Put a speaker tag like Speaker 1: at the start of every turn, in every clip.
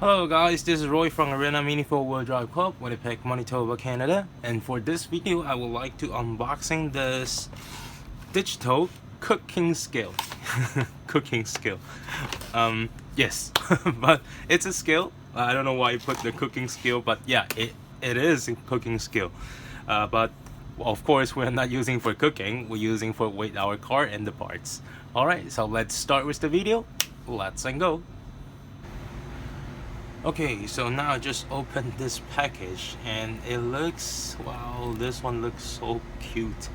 Speaker 1: Hello guys, this is Roy from Arena Mini 4-Wheel Drive Club, Winnipeg, Manitoba, Canada, and for this video I would like to unboxing this digital cooking scale. Cooking scale. Yes, but it's a scale. I don't know why you put the cooking scale, but yeah, it is a cooking scale. But of course we're not using for cooking, we're using for weight our car and the parts. Alright, so let's start with the video. Let's go. Okay, so now I just opened this package and it looks, wow, this one looks so cute.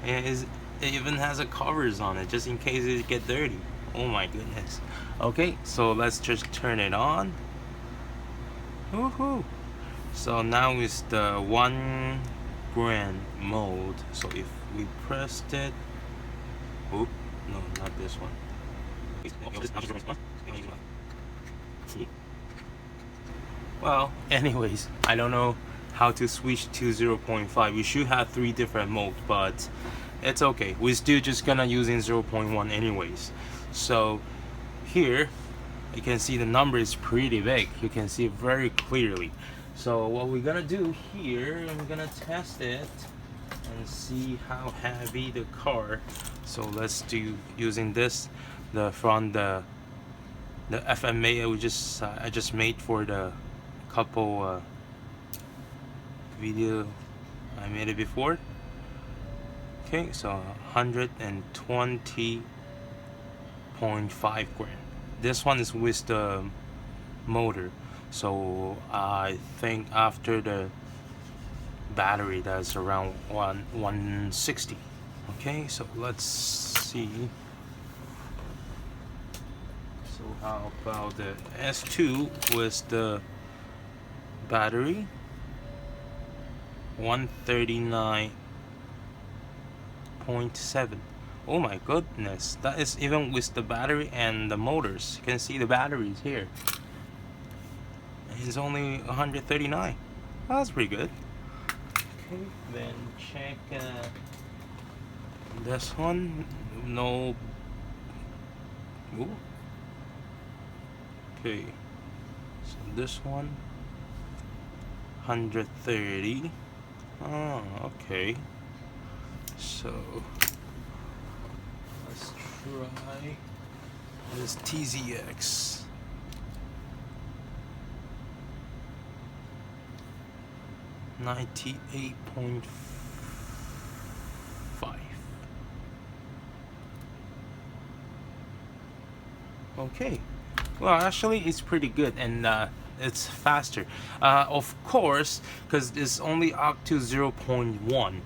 Speaker 1: It even has a covers on it just in case it get dirty. Oh my goodness. Okay, so let's just turn it on. Woohoo! So now is the 1 gram mode. So if we pressed it, oh no, not this one. Well, anyways, I don't know how to switch to 0.5. We should have 3 different modes, but it's okay. We're still just gonna using 0.1 anyways. So here you can see the number is pretty big. You can see it very clearly. So what we're gonna do here, I'm gonna test it and see how heavy the car. So let's do using this, the FMA I just made for the couple video I made it before. Okay, so 120.5 gram. This one is with the motor, so I think after the battery that's around 160. Okay, so let's see. So how about the S2 with the battery? 139.7. Oh my goodness, that is even with the battery and the motors. You can see the batteries here. It's only 139. That's pretty good. Okay, then check this one. No. Ooh. Okay, so this one 130. Oh, okay. So let's try this TZX. $98.5. Okay. Well, actually, it's pretty good, and it's faster. Of course, because it's only up to 0.1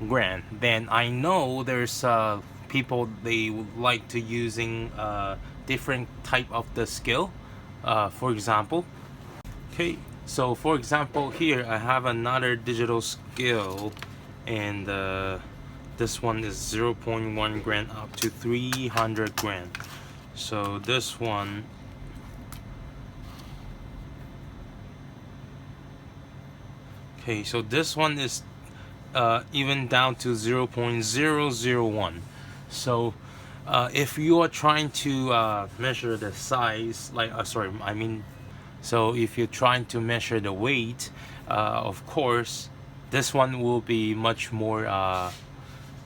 Speaker 1: gram. Then I know there's people they would like to using different type of the scale. For example, okay. So for example, here I have another digital scale, and this one is 0.1 gram up to 300 gram. So this one, okay, so this one is even down to 0.001. So if you are trying to measure the size, like so if you're trying to measure the weight, of course this one will be much more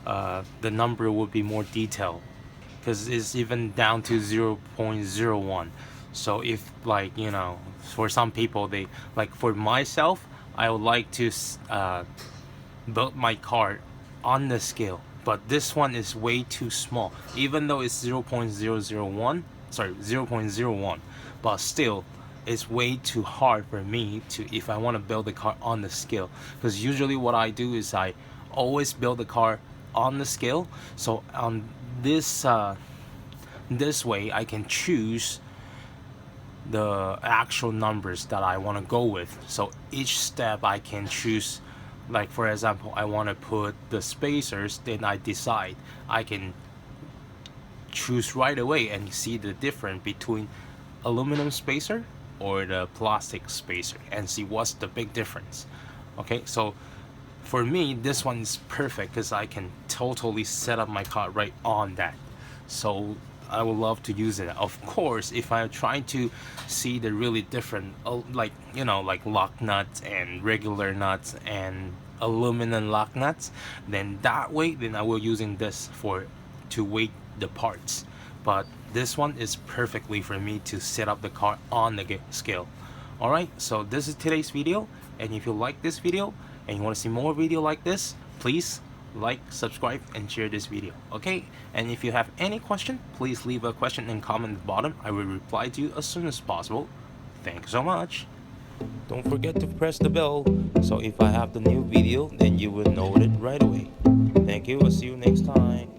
Speaker 1: the number will be more detailed, because it's even down to 0.01. So if, like, you know, for some people, they like, for myself, I would like to build my car on the scale, but this one is way too small. Even though it's 0.001, sorry, 0.01, but still it's way too hard for me to, if I want to build the car on the scale, because usually what I do is I always build the car on the scale. So on this this way I can choose the actual numbers that I want to go with. So each step I can choose, like for example, I want to put the spacers, then I decide I can choose right away and see the difference between aluminum spacer or the plastic spacer and see what's the big difference. Okay, so for me this one is perfect because I can totally set up my car right on that. So I would love to use it. Of course, if I try to see the really different, like, you know, like lock nuts and regular nuts and aluminum lock nuts, then that way, then I will using this for to weight the parts. But this one is perfectly for me to set up the car on the scale. Alright, so this is today's video, and if you like this video and you want to see more video like this, please like, subscribe, and share this video. Okay, and if you have any question, please leave a question and comment at the bottom. I will reply to you as soon as possible. Thank you so much. Don't forget to press the bell, so if I have the new video, then you will know it right away. Thank you. I'll see you next time.